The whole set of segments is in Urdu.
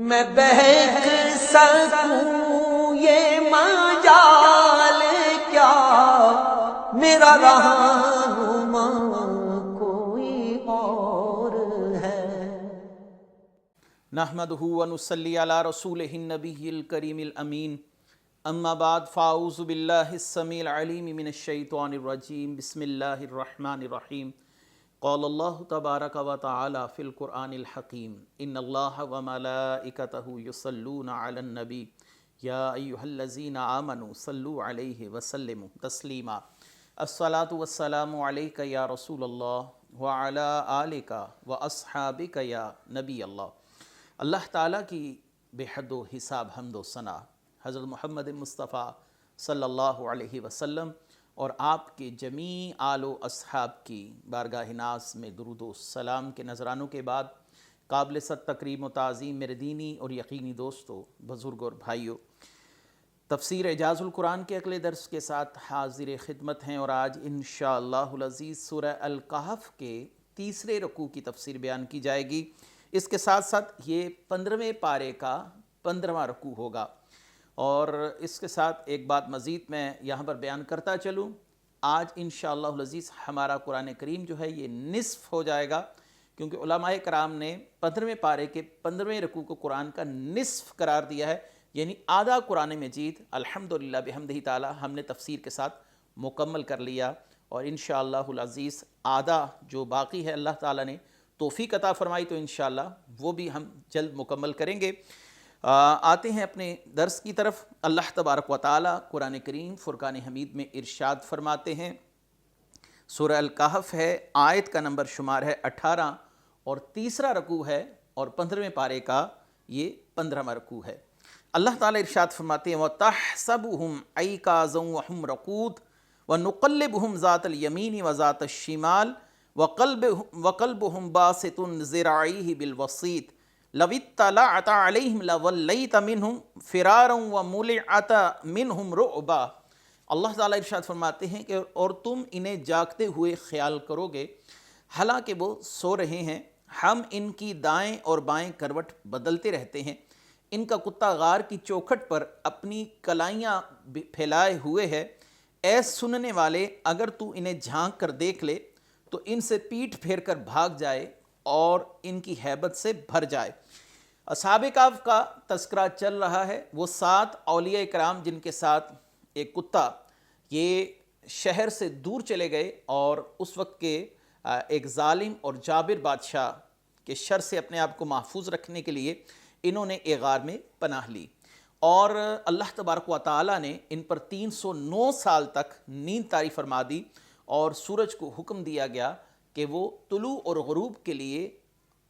میں بہک سکوں یہ مجال کیا، میرا رہنما کوئی اور ہے۔ نحمدہ ونصلی علی رسولہ النبی الکریم الامین، اما بعد فاعوذ باللہ السمیع العلیم من الشیطان الرجیم، بسم اللہ الرحمن الرحیم۔ قال اللہ تبارک و تعالی فی القرآن الحکیم، ان اللہ وملائکتہ یصلون علی النبی یا ایہا الذین آمنوا صلوا علیہ وسلموا تسلیما۔ الصلاۃ والسلام علیک یا رسول اللہ وعلی آلک واصحابک یا نبی اللہ۔ اللہ تعالیٰ کی بے حد و حساب حمد و ثنا حضرت محمد مصطفیٰ صلی اللہ علیہ وسلم اور آپ کے جمیع آل و اصحاب کی بارگاہ ناز میں درود و سلام کے نذرانوں کے بعد، قابل صد تکریم و تعظیم میرے دینی اور یقینی دوستو، بزرگ اور بھائیو، تفسیر اعجاز القرآن کے اگلے درس کے ساتھ حاضر خدمت ہیں، اور آج انشاءاللہ العزیز سورہ الکہف کے تیسرے رکوع کی تفسیر بیان کی جائے گی۔ اس کے ساتھ ساتھ یہ 15ویں پارے کا 15واں رکوع ہوگا، اور اس کے ساتھ ایک بات مزید میں یہاں پر بیان کرتا چلوں، آج انشاءاللہ العزیز ہمارا قرآن کریم جو ہے یہ نصف ہو جائے گا، کیونکہ علماء کرام نے 15ویں پارے کے 15ویں رکوع کو قرآن کا نصف قرار دیا ہے، یعنی آدھا قرآن مجید الحمدللہ بحمدہ تعالی ہم نے تفسیر کے ساتھ مکمل کر لیا، اور انشاءاللہ العزیز آدھا جو باقی ہے اللہ تعالیٰ نے توفیق عطا فرمائی تو انشاءاللہ وہ بھی ہم جلد مکمل کریں گے۔ آتے ہیں اپنے درس کی طرف۔ اللہ تبارک و تعالیٰ قرآن کریم فرقان حمید میں ارشاد فرماتے ہیں، سورہ الکہف ہے، آیت کا نمبر شمار ہے 18 اور تیسرا رکوع ہے، اور 15ویں پارے کا یہ 15واں رکوع ہے۔ اللہ تعالیٰ ارشاد فرماتے ہیں وَتَحْسَبُهُمْ أَيْقَاظًا وَهُمْ رُقُودٌ وَنُقَلِّبُهُمْ ذَاتَ الْيَمِينِ وَذَاتَ الشِّمَالِ وَقَلْبُهُمْ بَاسِطٌ ذِرَاعَيْهِ بِالْوَسِيطِ لَوِ اطَّلَعْتَ عَلَيْهِمْ لَوَلَّيْتَ مِنْهُمْ فِرَارًا وَمُلِعْتَ مِنْهُمْ رُعْبًا۔ اللہ تعالیٰ ارشاد فرماتے ہیں کہ اور تم انہیں جاگتے ہوئے خیال کرو گے، حالانکہ وہ سو رہے ہیں، ہم ان کی دائیں اور بائیں کروٹ بدلتے رہتے ہیں، ان کا کتا غار کی چوکھٹ پر اپنی کلائیاں پھیلائے ہوئے ہے، اے سننے والے اگر تو انہیں جھانک کر دیکھ لے تو ان سے پیٹھ پھیر کر بھاگ جائے اور ان کی ہیبت سے بھر جائے۔ اصحاب کہف کا تذکرہ چل رہا ہے، وہ 7 اولیاء کرام جن کے ساتھ ایک کتا یہ شہر سے دور چلے گئے، اور اس وقت کے ایک ظالم اور جابر بادشاہ کے شر سے اپنے آپ کو محفوظ رکھنے کے لیے انہوں نے ایک غار میں پناہ لی، اور اللہ تبارک و تعالیٰ نے ان پر 309 سال تک نیند طاری فرما دی، اور سورج کو حکم دیا گیا کہ وہ طلوع اور غروب کے لیے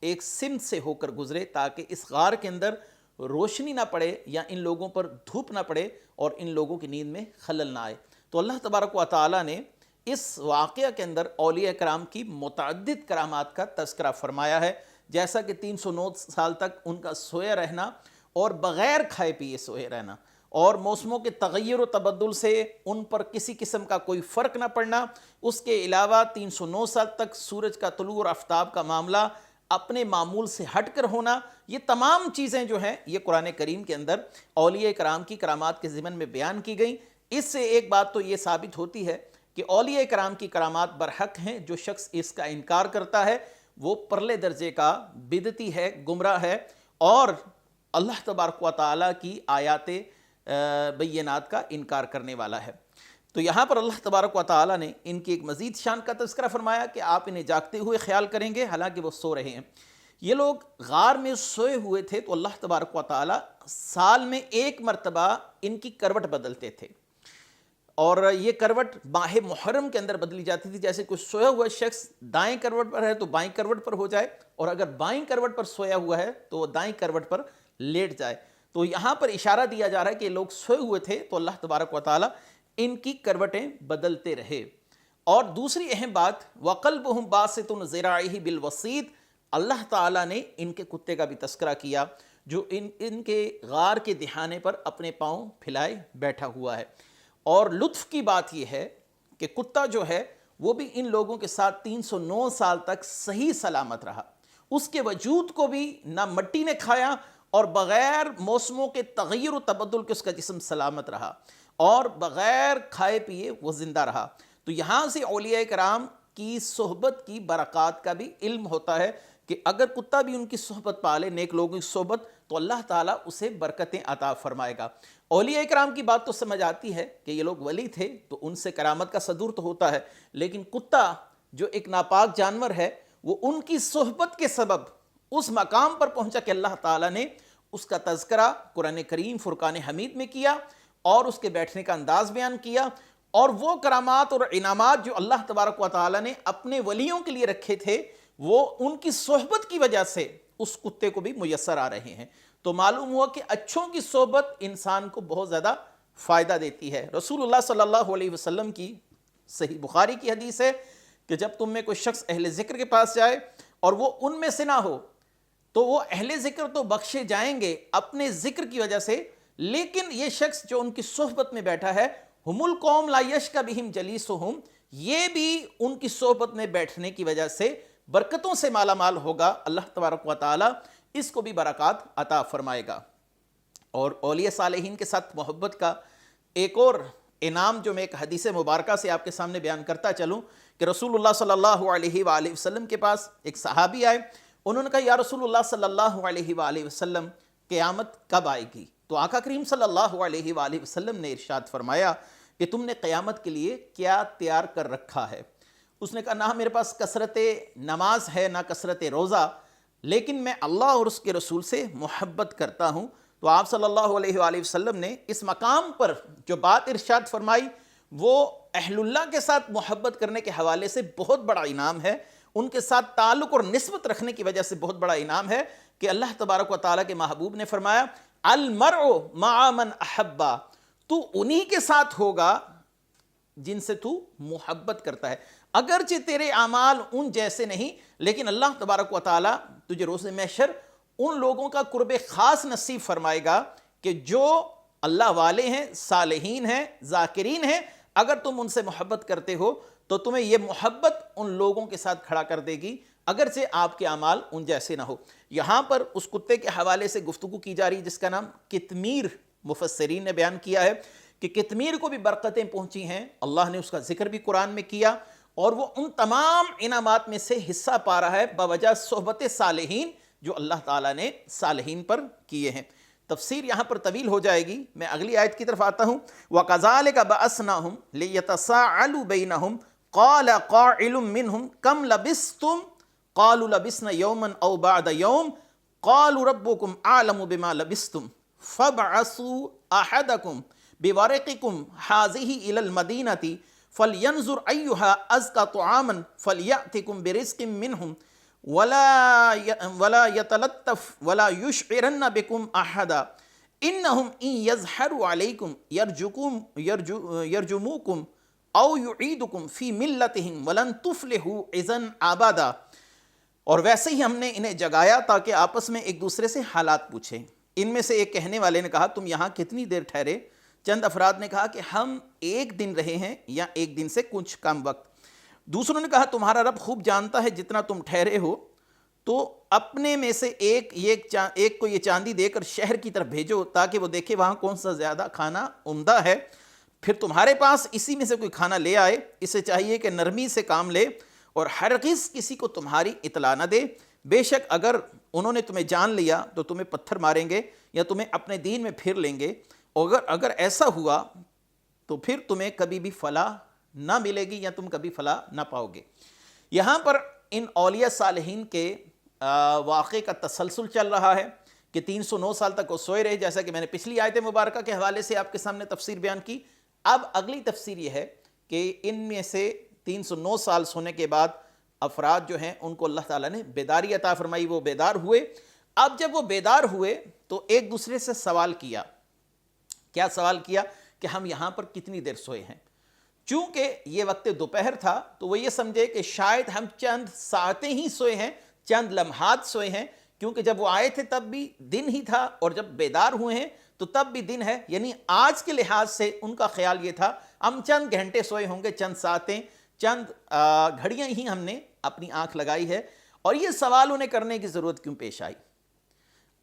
ایک سمت سے ہو کر گزرے، تاکہ اس غار کے اندر روشنی نہ پڑے یا ان لوگوں پر دھوپ نہ پڑے اور ان لوگوں کی نیند میں خلل نہ آئے۔ تو اللہ تبارک و تعالیٰ نے اس واقعہ کے اندر اولیاء کرام کی متعدد کرامات کا تذکرہ فرمایا ہے، جیسا کہ 309 سال تک ان کا سویا رہنا اور بغیر کھائے پیے سوئے رہنا، اور موسموں کے تغیر و تبدل سے ان پر کسی قسم کا کوئی فرق نہ پڑنا، اس کے علاوہ 309 سال تک سورج کا طلوع اور آفتاب کا معاملہ اپنے معمول سے ہٹ کر ہونا، یہ تمام چیزیں جو ہیں یہ قرآن کریم کے اندر اولیاء کرام کی کرامات کے ضمن میں بیان کی گئیں۔ اس سے ایک بات تو یہ ثابت ہوتی ہے کہ اولیاء کرام کی کرامات برحق ہیں، جو شخص اس کا انکار کرتا ہے وہ پرلے درجے کا بدعتی ہے، گمراہ ہے، اور اللہ تبارک و تعالیٰ کی آیات بینات کا انکار کرنے والا ہے۔ تو یہاں پر اللہ تبارک و تعالیٰ نے ان کی ایک مزید شان کا تذکرہ فرمایا کہ آپ انہیں جاگتے ہوئے خیال کریں گے حالانکہ وہ سو رہے ہیں۔ یہ لوگ غار میں سوئے ہوئے تھے، تو اللہ تبارک و تعالیٰ سال میں ایک مرتبہ ان کی کروٹ بدلتے تھے، اور یہ کروٹ ماہ محرم کے اندر بدلی جاتی تھی، جیسے کوئی سویا ہوا شخص دائیں کروٹ پر ہے تو بائیں کروٹ پر ہو جائے، اور اگر بائیں کروٹ پر سویا ہوا ہے تو وہ دائیں کروٹ پر لیٹ جائے۔ تو یہاں پر اشارہ دیا جا رہا ہے کہ یہ لوگ سوئے ہوئے تھے تو اللہ تبارک و تعالیٰ ان کی کروٹیں بدلتے رہے۔ اور دوسری اہم بات وَقَلْبُهُمْ بَاسِطٌ ذِرَاعَيْهِ بِالْوَسِيطِ، اللہ تعالیٰ نے ان کے کتے کا بھی تذکرہ کیا جو ان کے غار کے دہانے پر اپنے پاؤں پھیلائے بیٹھا ہوا ہے۔ اور لطف کی بات یہ ہے کہ کتا جو ہے وہ بھی ان لوگوں کے ساتھ 309 سال تک صحیح سلامت رہا، اس کے وجود کو بھی نہ مٹی نے کھایا اور بغیر موسموں کے تغیر و تبدل کے اس کا جسم سلامت رہا اور بغیر کھائے پیے وہ زندہ رہا۔ تو یہاں سے اولیاء کرام کی صحبت کی برکات کا بھی علم ہوتا ہے کہ اگر کتا بھی ان کی صحبت پالے، نیک لوگوں کی صحبت، تو اللہ تعالیٰ اسے برکتیں عطا فرمائے گا۔ اولیاء کرام کی بات تو سمجھ آتی ہے کہ یہ لوگ ولی تھے تو ان سے کرامت کا صدور تو ہوتا ہے، لیکن کتا جو ایک ناپاک جانور ہے وہ ان کی صحبت کے سبب اس مقام پر پہنچا کہ اللہ تعالیٰ نے اس کا تذکرہ قرآن کریم فرقان حمید میں کیا اور اس کے بیٹھنے کا انداز بیان کیا، اور وہ کرامات اور انعامات جو اللہ تبارک و تعالیٰ نے اپنے ولیوں کے لیے رکھے تھے وہ ان کی صحبت کی وجہ سے اس کتے کو بھی میسر آ رہے ہیں۔ تو معلوم ہوا کہ اچھوں کی صحبت انسان کو بہت زیادہ فائدہ دیتی ہے۔ رسول اللہ صلی اللہ علیہ وسلم کی صحیح بخاری کی حدیث ہے کہ جب تم میں کوئی شخص اہل ذکر کے پاس جائے اور وہ ان میں سے نہ ہو تو وہ اہل ذکر تو بخشے جائیں گے اپنے ذکر کی وجہ سے، لیکن یہ شخص جو ان کی صحبت میں بیٹھا ہے، ہم القوم لا یشقی بہم جلیسہم، یہ بھی ان کی صحبت میں بیٹھنے کی وجہ سے برکتوں سے مالا مال ہوگا، اللہ تبارک و تعالیٰ اس کو بھی برکات عطا فرمائے گا۔ اور اولیاء صالحین کے ساتھ محبت کا ایک اور انعام جو میں ایک حدیث مبارکہ سے آپ کے سامنے بیان کرتا چلوں کہ رسول اللہ صلی اللہ علیہ وآلہ وسلم کے پاس ایک صحابی آئے، انہوں نے کہا یا رسول اللہ صلی اللہ علیہ وآلہ وسلم قیامت کب آئے گی؟ تو آقا کریم صلی اللہ علیہ وآلہ وسلم نے ارشاد فرمایا کہ تم نے قیامت کے لیے کیا تیار کر رکھا ہے؟ اس نے کہا نہ میرے پاس کثرت نماز ہے نہ کثرت روزہ، لیکن میں اللہ اور اس کے رسول سے محبت کرتا ہوں۔ تو آپ صلی اللہ علیہ وآلہ وسلم نے اس مقام پر جو بات ارشاد فرمائی وہ اہل اللہ کے ساتھ محبت کرنے کے حوالے سے بہت بڑا انعام ہے، ان کے ساتھ تعلق اور نسبت رکھنے کی وجہ سے بہت بڑا انعام ہے کہ اللہ تبارک و تعالیٰ کے محبوب نے فرمایا المرء مع من احبا، تو انہی کے ساتھ ہوگا جن سے تو محبت کرتا ہے، اگرچہ تیرے اعمال ان جیسے نہیں، لیکن اللہ تبارک و تعالیٰ تجھے روز محشر ان لوگوں کا قرب خاص نصیب فرمائے گا کہ جو اللہ والے ہیں، صالحین ہیں، ذاکرین ہیں، اگر تم ان سے محبت کرتے ہو تو تمہیں یہ محبت ان لوگوں کے ساتھ کھڑا کر دے گی اگرچہ آپ کے اعمال ان جیسے نہ ہو۔ یہاں پر اس کتے کے حوالے سے گفتگو کی جا رہی جس کا نام قطمیر، مفسرین نے بیان کیا ہے کہ قطمیر کو بھی برکتیں پہنچی ہیں، اللہ نے اس کا ذکر بھی قرآن میں کیا اور وہ ان تمام انعامات میں سے حصہ پا رہا ہے بوجہ صحبت صالحین جو اللہ تعالیٰ نے صالحین پر کیے ہیں۔ تفسیر یہاں پر طویل ہو جائے گی، میں اگلی آیت کی طرف آتا ہوں۔ وَكَذَلِكَ بَعَثْنَاهُمْ لِيَتَسَاءَلُوا بَيْنَهُمْ قَالَ قَائِلٌ مِّنْهُمْ كَمْ لَبِثْتُمْ قَالُوا لَبِثْنَا يَوْمًا أَوْ بَعْدَ يَوْمٍ قَالُوا رَبُّكُمْ أَعْلَمُ بِمَا لَبِثْتُمْ فَابْعَثُوا أَحَدَكُمْ بِوَرِقِكُمْ هَٰذِهِ إِلَى الْمَدِينَةِ فَلْيَنظُرْ أَيُّهَا أَزْكَىٰ طَعَامًا فَلْيَأْتِكُمْ بِرِزْقٍ مِّنْهُ وَلَا يَتَلَطَّفْ وَلَا يُشْعِرَنَّ بِكُمْ أَحَدًا إِنَّهُمْ إِن يَظْهَرُوا عَلَيْكُمْ يَرْجُمُوكُمْ أَوْ يُعِيدُكُمْ فِي مِلَّتِهِمْ وَلَن تُفْلِحُوا إِذًا أَبَدًا۔ اور ویسے ہی ہم نے انہیں جگایا تاکہ آپس میں ایک دوسرے سے حالات پوچھیں۔ ان میں سے ایک کہنے والے نے کہا تم یہاں کتنی دیر ٹھہرے؟ چند افراد نے کہا کہ ہم ایک دن رہے ہیں یا ایک دن سے کچھ کم وقت۔ دوسروں نے کہا تمہارا رب خوب جانتا ہے جتنا تم ٹھہرے ہو، تو اپنے میں سے ایک کو یہ چاندی دے کر شہر کی طرف بھیجو تاکہ وہ دیکھے وہاں کون سا زیادہ کھانا عمدہ ہے، پھر تمہارے پاس اسی میں سے کوئی کھانا لے آئے۔ اسے چاہیے کہ نرمی سے کام لے اور ہرگز کسی کو تمہاری اطلاع نہ دے، بے شک اگر انہوں نے تمہیں جان لیا تو تمہیں پتھر ماریں گے یا تمہیں اپنے دین میں پھیر لیں گے، اور اگر ایسا ہوا تو پھر تمہیں کبھی بھی فلاح نہ ملے گی یا تم کبھی فلاح نہ پاؤ گے۔ یہاں پر ان اولیاء صالحین کے واقعے کا تسلسل چل رہا ہے کہ 309 سال تک وہ سوئے رہے، جیسا کہ میں نے پچھلی آیت مبارکہ کے حوالے سے آپ کے سامنے تفسیر بیان کی۔ اب اگلی تفسیر یہ ہے کہ ان میں سے 309 سال سونے کے بعد افراد جو ہیں ان کو اللہ تعالیٰ نے بیداری عطا فرمائی، وہ بیدار ہوئے۔ اب جب وہ بیدار ہوئے تو ایک دوسرے سے سوال کیا، کیا سوال کیا کہ ہم یہاں پر کتنی دیر سوئے ہیں؟ چونکہ یہ وقت دوپہر تھا تو وہ یہ سمجھے کہ شاید ہم چند ساعتیں ہی سوئے ہیں، چند لمحات سوئے ہیں، کیونکہ جب وہ آئے تھے تب بھی دن ہی تھا اور جب بیدار ہوئے ہیں تو تب بھی دن ہے، یعنی آج کے لحاظ سے ان کا خیال یہ تھا ہم چند گھنٹے سوئے ہوں گے، چند ساعتیں، چند گھڑیاں ہی ہم نے اپنی آنکھ لگائی ہے۔ اور یہ سوال انہیں کرنے کی ضرورت کیوں پیش آئی؟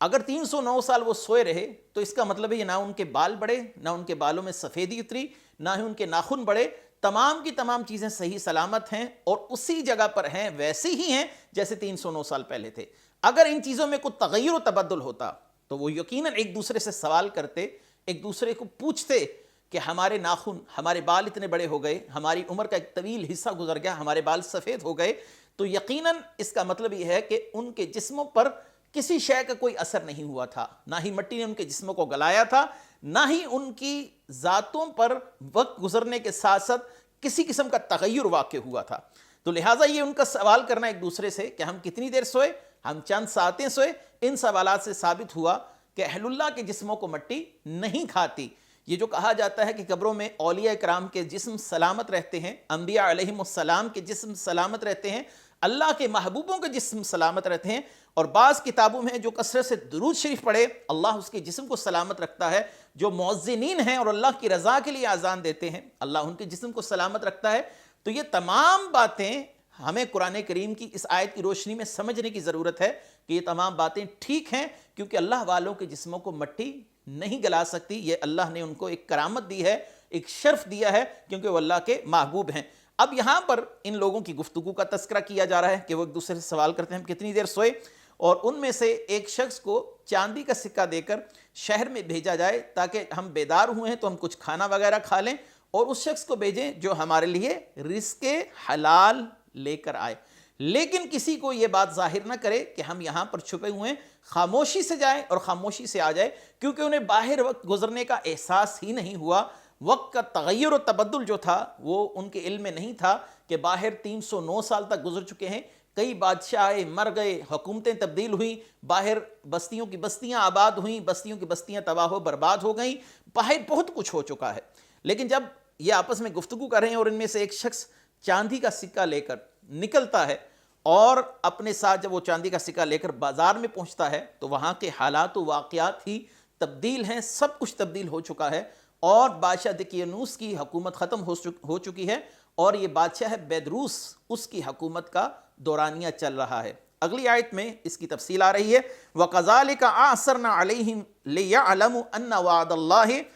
اگر 309 سال وہ سوئے رہے تو اس کا مطلب ہے یہ نہ ان کے بال بڑھے، نہ ان کے بالوں میں سفیدی اتری، نہ ہی ان کے ناخن بڑھے، تمام کی تمام چیزیں صحیح سلامت ہیں اور اسی جگہ پر ہیں، ویسے ہی ہیں جیسے 309 سال پہلے تھے۔ اگر ان چیزوں میں کوئی تغیر و تبدل ہوتا تو وہ یقیناً ایک دوسرے سے سوال کرتے، ایک دوسرے کو پوچھتے کہ ہمارے ناخن، ہمارے بال اتنے بڑے ہو گئے، ہماری عمر کا ایک طویل حصہ گزر گیا، ہمارے بال سفید ہو گئے، تو یقیناً اس کا مطلب یہ ہے کہ ان کے جسموں پر کسی شے کا کوئی اثر نہیں ہوا تھا، نہ ہی مٹی نے ان کے جسموں کو گلایا تھا، نہ ہی ان کی ذاتوں پر وقت گزرنے کے ساتھ ساتھ کسی قسم کا تغیر واقع ہوا تھا۔ تو لہٰذا یہ ان کا سوال کرنا ایک دوسرے سے کہ ہم کتنی دیر سوئے، ہم چند ساعتیں سوئے، ان سوالات سے ثابت ہوا کہ اہل اللہ کے جسموں کو مٹی نہیں کھاتی۔ یہ جو کہا جاتا ہے کہ قبروں میں اولیاء کرام کے جسم سلامت رہتے ہیں، انبیاء علیہم السلام کے جسم سلامت رہتے ہیں، اللہ کے محبوبوں کے جسم سلامت رہتے ہیں، اور بعض کتابوں میں جو کثرت سے درود شریف پڑھے اللہ اس کے جسم کو سلامت رکھتا ہے، جو مؤذنین ہیں اور اللہ کی رضا کے لیے اذان دیتے ہیں اللہ ان کے جسم کو سلامت رکھتا ہے۔ تو یہ تمام باتیں ہمیں قرآن کریم کی اس آیت کی روشنی میں سمجھنے کی ضرورت ہے کہ یہ تمام باتیں ٹھیک ہیں، کیونکہ اللہ والوں کے جسموں کو مٹی نہیں گلا سکتی، یہ اللہ نے ان کو ایک کرامت دی ہے، ایک شرف دیا ہے، کیونکہ وہ اللہ کے محبوب ہیں۔ اب یہاں پر ان لوگوں کی گفتگو کا تذکرہ کیا جا رہا ہے کہ وہ ایک دوسرے سے سوال کرتے ہیں ہم کتنی دیر سوئے، اور ان میں سے ایک شخص کو چاندی کا سکہ دے کر شہر میں بھیجا جائے تاکہ ہم بیدار ہوئے ہیں تو ہم کچھ کھانا وغیرہ کھا لیں، اور اس شخص کو بھیجیں جو ہمارے لیے رزق حلال لے کر آئے، لیکن کسی کو یہ بات ظاہر نہ کرے کہ ہم یہاں پر چھپے ہوئے ہیں، خاموشی سے جائیں اور خاموشی سے آ جائے، کیونکہ انہیں باہر وقت گزرنے کا احساس ہی نہیں ہوا، وقت کا تغیر و تبدل جو تھا وہ ان کے علم میں نہیں تھا کہ باہر 309 سال تک گزر چکے ہیں، کئی بادشاہ مر گئے، حکومتیں تبدیل ہوئیں، باہر بستیوں کی بستیاں آباد ہوئیں، بستیوں کی بستیاں تباہ و برباد ہو گئیں، باہر بہت کچھ ہو چکا ہے۔ لیکن جب یہ آپس میں گفتگو کر رہے ہیں اور ان میں سے ایک شخص چاندی کا سکہ لے کر نکلتا ہے اور اپنے ساتھ جب وہ چاندی کا سکہ لے کر بازار میں پہنچتا ہے تو وہاں کے حالات و واقعات ہی تبدیل ہیں، سب کچھ تبدیل ہو چکا ہے، اور بادشاہ دقیانوس کی حکومت ختم ہو چکی ہے، اور یہ بادشاہ ہے بیدروس، اس کی حکومت کا دورانیہ چل رہا ہے۔ اگلی آیت میں اس کی تفصیل آ رہی ہے وَقَذَلِكَ أَعْثَرْنَا عَلَيْهِمْ لِيَعْلَمُوا أَنَّ وَعْدَ اللَّهِ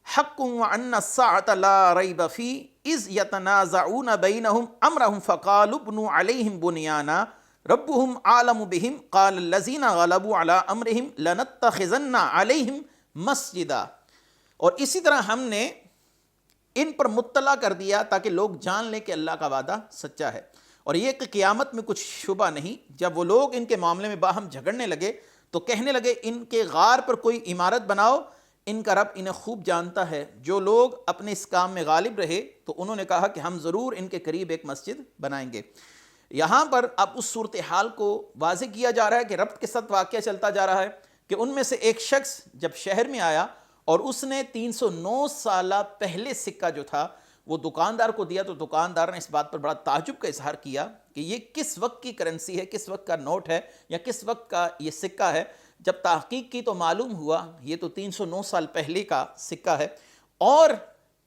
حق وَأَنَّ السَّاعَةَ لَا رَيْبَ فِيهِ إِذْ يَتَنَازَعُونَ بَيْنَهُمْ أَمْرَهُمْ فَقَالُوا ابْنُوا عَلَيْهِمْ بُنْيَانًا رَبُّهُمْ أَعْلَمُ بِهِمْ قَالَ الَّذِينَ غَلَبُوا عَلَىٰ أَمْرِهِمْ لَنَتَّخِذَنَّ عَلَيْهِمْ مَسْجِدًا۔ اور اسی طرح ہم نے ان پر مطلع کر دیا تاکہ لوگ جان لیں کہ اللہ کا وعدہ سچا ہے، اور یہ کہ قیامت میں کچھ شبہ نہیں۔ جب وہ لوگ ان کے معاملے میں باہم جھگڑنے لگے تو کہنے لگے ان کے غار پر کوئی عمارت بناؤ، ان کا رب انہیں خوب جانتا ہے۔ جو لوگ اپنے اس کام میں غالب رہے تو انہوں نے کہا کہ ہم ضرور ان کے قریب ایک مسجد بنائیں گے۔ یہاں پر اب اس صورتحال کو واضح کیا جا رہا ہے کہ ربط کے ساتھ واقعہ چلتا جا رہا ہے کہ ان میں سے ایک شخص جب شہر میں آیا اور اس نے 309 سالہ پہلے سکہ جو تھا وہ دکاندار کو دیا، تو دکاندار نے اس بات پر بڑا تعجب کا اظہار کیا کہ یہ کس وقت کی کرنسی ہے، کس وقت کا نوٹ ہے، یا کس وقت کا یہ سکہ ہے۔ جب تحقیق کی تو معلوم ہوا یہ تو 309 سال پہلے کا سکہ ہے، اور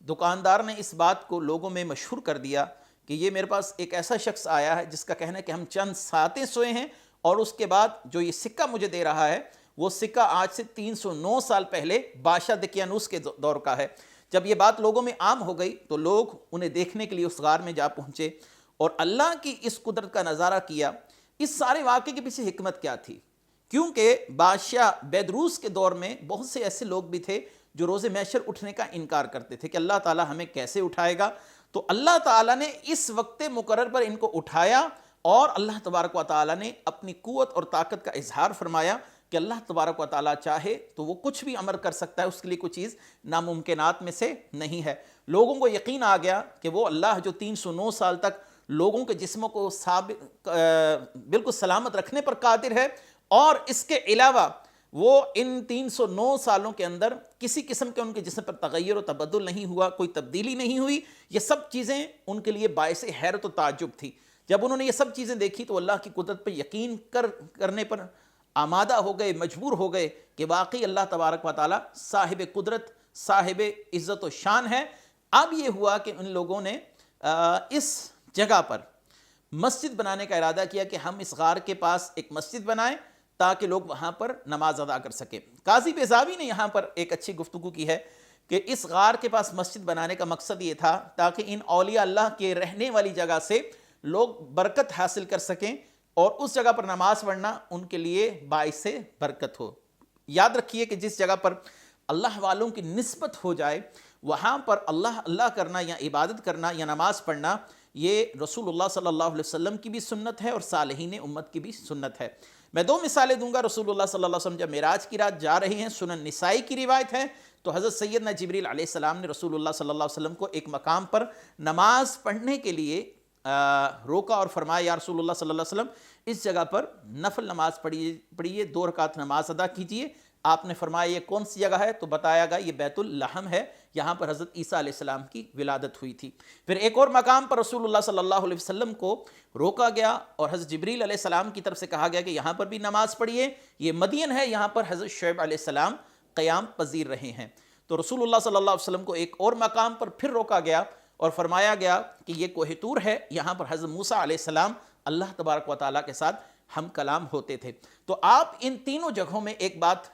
دکاندار نے اس بات کو لوگوں میں مشہور کر دیا کہ یہ میرے پاس ایک ایسا شخص آیا ہے جس کا کہنا ہے کہ ہم چند ساعتیں سوئے ہیں، اور اس کے بعد جو یہ سکہ مجھے دے رہا ہے وہ سکہ آج سے 309 سال پہلے بادشاہ دقیانوس کے دور کا ہے۔ جب یہ بات لوگوں میں عام ہو گئی تو لوگ انہیں دیکھنے کے لیے اس غار میں جا پہنچے اور اللہ کی اس قدرت کا نظارہ کیا۔ اس سارے واقعے کے پیچھے حکمت کیا تھی؟ کیونکہ بادشاہ بیدروس کے دور میں بہت سے ایسے لوگ بھی تھے جو روز محشر اٹھنے کا انکار کرتے تھے کہ اللہ تعالیٰ ہمیں کیسے اٹھائے گا، تو اللہ تعالیٰ نے اس وقت مقرر پر ان کو اٹھایا، اور اللہ تبارک و تعالیٰ نے اپنی قوت اور طاقت کا اظہار فرمایا کہ اللہ تبارک و تعالیٰ چاہے تو وہ کچھ بھی امر کر سکتا ہے، اس کے لیے کوئی چیز ناممکنات میں سے نہیں ہے۔ لوگوں کو یقین آ گیا کہ وہ اللہ جو 309 سال تک لوگوں کے جسموں کو بالکل سلامت رکھنے پر قادر ہے، اور اس کے علاوہ وہ ان 309 سالوں کے اندر کسی قسم کے ان کے جسم پر تغیر و تبدل نہیں ہوا، کوئی تبدیلی نہیں ہوئی، یہ سب چیزیں ان کے لیے باعث حیرت و تعجب تھی۔ جب انہوں نے یہ سب چیزیں دیکھی تو اللہ کی قدرت پر یقین کرنے پر آمادہ ہو گئے، مجبور ہو گئے کہ واقعی اللہ تبارک و تعالی صاحب قدرت، صاحب عزت و شان ہے۔ اب یہ ہوا کہ ان لوگوں نے اس جگہ پر مسجد بنانے کا ارادہ کیا کہ ہم اس غار کے پاس ایک مسجد بنائیں تاکہ لوگ وہاں پر نماز ادا کر سکیں۔ قاضی بیضاوی نے یہاں پر ایک اچھی گفتگو کی ہے کہ اس غار کے پاس مسجد بنانے کا مقصد یہ تھا تاکہ ان اولیاء اللہ کے رہنے والی جگہ سے لوگ برکت حاصل کر سکیں اور اس جگہ پر نماز پڑھنا ان کے لیے باعث برکت ہو۔ یاد رکھیے کہ جس جگہ پر اللہ والوں کی نسبت ہو جائے وہاں پر اللہ اللہ کرنا یا عبادت کرنا یا نماز پڑھنا یہ رسول اللہ صلی اللہ علیہ وسلم کی بھی سنت ہے اور صالحین امت کی بھی سنت ہے۔ میں 2 مثالیں دوں گا۔ رسول اللہ صلی اللہ علیہ وسلم جب معراج کی رات جا رہے ہیں، سنن نسائی کی روایت ہے، تو حضرت سیدنا جبریل علیہ السلام نے رسول اللہ صلی اللہ علیہ وسلم کو ایک مقام پر نماز پڑھنے کے لیے روکا اور فرمایا یا رسول اللہ صلی اللہ علیہ وسلم اس جگہ پر نفل نماز پڑھیے 2 رکعت نماز ادا کیجئے۔ آپ نے فرمایا یہ کون سی جگہ ہے؟ تو بتایا گیا یہ بیت اللحم ہے، یہاں پر حضرت عیسیٰ علیہ السلام کی ولادت ہوئی تھی۔ پھر ایک اور مقام پر رسول اللہ صلی اللہ علیہ وسلم کو روکا گیا اور حضرت جبریل علیہ السلام کی طرف سے کہا گیا کہ یہاں پر بھی نماز پڑھیے، یہ مدین ہے، یہاں پر حضرت شعیب علیہ السلام قیام پذیر رہے ہیں۔ تو رسول اللہ صلی اللہ علیہ وسلم کو ایک اور مقام پر پھر روکا گیا اور فرمایا گیا کہ یہ کوہ طور ہے، یہاں پر حضرت موسیٰ علیہ السلام اللہ تبارک و تعالیٰ کے ساتھ ہم کلام ہوتے تھے۔ تو آپ ان تینوں جگہوں میں ایک بات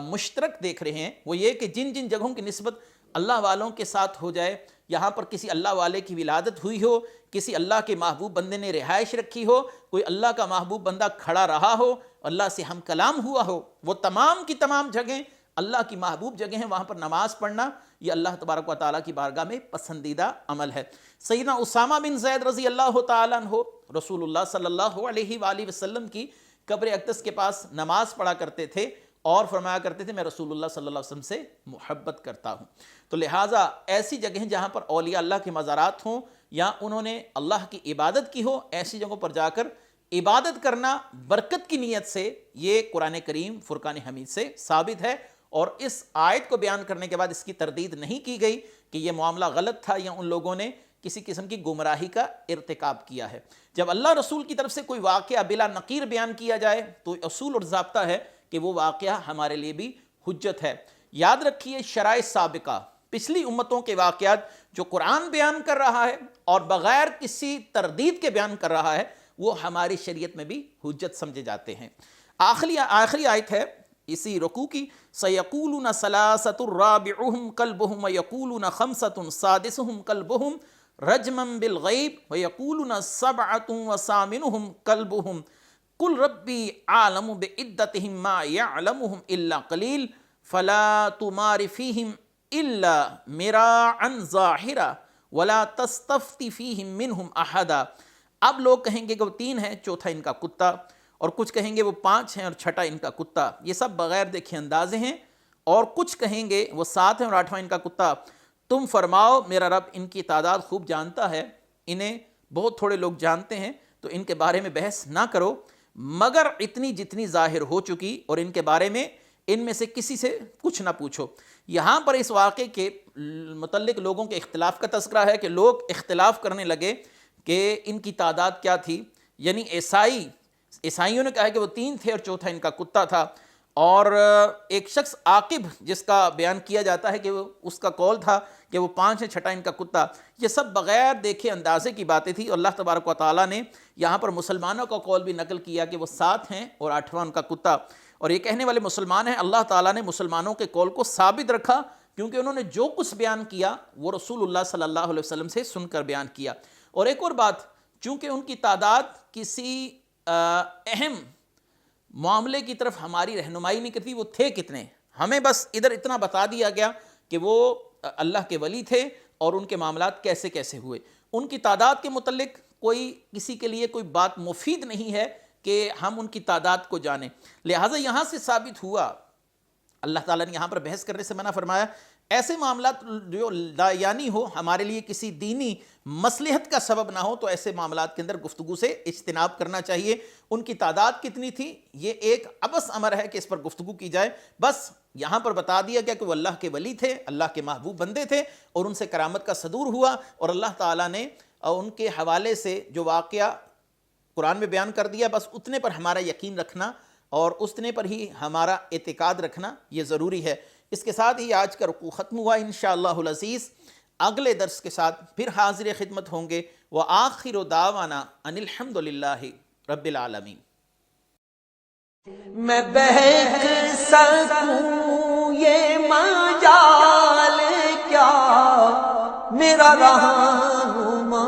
مشترک دیکھ رہے ہیں، وہ یہ کہ جن جن جگہوں کی نسبت اللہ والوں کے ساتھ ہو جائے، یہاں پر کسی اللہ والے کی ولادت ہوئی ہو، کسی اللہ کے محبوب بندے نے رہائش رکھی ہو، کوئی اللہ کا محبوب بندہ کھڑا رہا ہو، اللہ سے ہم کلام ہوا ہو، وہ تمام کی تمام جگہیں اللہ کی محبوب جگہ ہیں، وہاں پر نماز پڑھنا یہ اللہ تبارک و تعالیٰ کی بارگاہ میں پسندیدہ عمل ہے۔ سیدنا اسامہ بن زید رضی اللہ تعالیٰ عنہ رسول اللہ صلی اللہ علیہ وآلہ وسلم کی قبر اقدس کے پاس نماز پڑھا کرتے تھے اور فرمایا کرتے تھے میں رسول اللہ صلی اللہ علیہ وسلم سے محبت کرتا ہوں۔ تو لہٰذا ایسی جگہیں جہاں پر اولیاء اللہ کے مزارات ہوں یا انہوں نے اللہ کی عبادت کی ہو، ایسی جگہوں پر جا کر عبادت کرنا برکت کی نیت سے، یہ قرآن کریم فرقان حمید سے ثابت ہے، اور اس آیت کو بیان کرنے کے بعد اس کی تردید نہیں کی گئی کہ یہ معاملہ غلط تھا یا ان لوگوں نے کسی قسم کی گمراہی کا ارتکاب کیا ہے۔ جب اللہ رسول کی طرف سے کوئی واقعہ بلا نقیر بیان کیا جائے تو اصول اور ضابطہ ہے کہ وہ واقعہ ہمارے لیے بھی حجت ہے۔ یاد رکھیے شرائع سابقہ، پچھلی امتوں کے واقعات جو قرآن بیان کر رہا ہے اور بغیر کسی تردید کے بیان کر رہا ہے، وہ ہماری شریعت میں بھی حجت سمجھے جاتے ہیں۔ آخری آیت ہے اسی رکوع کی، سَيَقُولُونَ ثَلَاثَةٌ رَابِعُهُمْ كَلْبُهُمْ وَيَقُولُونَ خَمْسَةٌ سَادِسُهُمْ كَلْبُهُمْ رَجْمًا بِالْغَيْبِ وَيَقُولُونَ سَبْعَةٌ وَثَامِنُهُمْ كَلْبُهُمْ قُلْ رَبِّي أَعْلَمُ بِعِدَّتِهِمْ مَا يَعْلَمُهُمْ إِلَّا قَلِيلٌ فَلَا تُمَارِ فِيهِمْ إِلَّا مِرَاعًا ظَاهِرًا وَلَا تَسْتَفْتِ فِيهِمْ مِنْهُمْ أَحَدًا۔ اب لوگ کہیں گے کہ وہ 3 ہیں، چوتھا ان کا کتا، اور کچھ کہیں گے وہ 5 ہیں اور چھٹا ان کا کتا، یہ سب بغیر دیکھے اندازے ہیں، اور کچھ کہیں گے وہ 7 ہیں اور 8واں ان کا کتا۔ تم فرماؤ میرا رب ان کی تعداد خوب جانتا ہے، انہیں بہت تھوڑے لوگ جانتے ہیں، تو ان کے بارے میں بحث نہ کرو مگر اتنی جتنی ظاہر ہو چکی، اور ان کے بارے میں ان میں سے کسی سے کچھ نہ پوچھو۔ یہاں پر اس واقعے کے متعلق لوگوں کے اختلاف کا تذکرہ ہے کہ لوگ اختلاف کرنے لگے کہ ان کی تعداد کیا تھی، یعنی عیسائیوں نے کہا کہ وہ 3 تھے اور چوتھا ان کا کتا تھا، اور ایک شخص عاقب جس کا بیان کیا جاتا ہے کہ وہ اس کا قول تھا کہ وہ 5 ہیں، چھٹا ان کا کتا۔ یہ سب بغیر دیکھے اندازے کی باتیں تھی، اور اللہ تبارک و تعالیٰ نے یہاں پر مسلمانوں کا قول بھی نقل کیا کہ وہ 7 ہیں اور 8واں ان کا کتا، اور یہ کہنے والے مسلمان ہیں۔ اللہ تعالیٰ نے مسلمانوں کے قول کو ثابت رکھا کیونکہ انہوں نے جو کچھ بیان کیا وہ رسول اللہ صلی اللہ علیہ وسلم سے سن کر بیان کیا۔ اور ایک اور بات، چونکہ ان کی تعداد کسی اہم معاملے کی طرف ہماری رہنمائی نہیں کرتی وہ تھے کتنے، ہمیں بس ادھر اتنا بتا دیا گیا کہ وہ اللہ کے ولی تھے اور ان کے معاملات کیسے کیسے ہوئے۔ ان کی تعداد کے متعلق کسی کے لیے کوئی بات مفید نہیں ہے کہ ہم ان کی تعداد کو جانیں، لہٰذا یہاں سے ثابت ہوا، اللہ تعالیٰ نے یہاں پر بحث کرنے سے منع فرمایا۔ ایسے معاملات جو لا یعنی ہو، ہمارے لیے کسی دینی مصلحت کا سبب نہ ہو، تو ایسے معاملات کے اندر گفتگو سے اجتناب کرنا چاہیے۔ ان کی تعداد کتنی تھی یہ ایک عبث امر ہے کہ اس پر گفتگو کی جائے، بس یہاں پر بتا دیا گیا کہ وہ اللہ کے ولی تھے، اللہ کے محبوب بندے تھے، اور ان سے کرامت کا صدور ہوا، اور اللہ تعالیٰ نے ان کے حوالے سے جو واقعہ قرآن میں بیان کر دیا، بس اتنے پر ہمارا یقین رکھنا اور اتنے پر ہی ہمارا اعتقاد رکھنا یہ ضروری ہے۔ اس کے ساتھ ہی آج کا رکوع ختم ہوا۔ انشاءاللہ العزیز اگلے درس کے ساتھ پھر حاضر خدمت ہوں گے۔ وآخر دعوانا ان الحمد للہ رب العالمین۔ میں بہک سکوں یہ مجال کیا میرا رہنما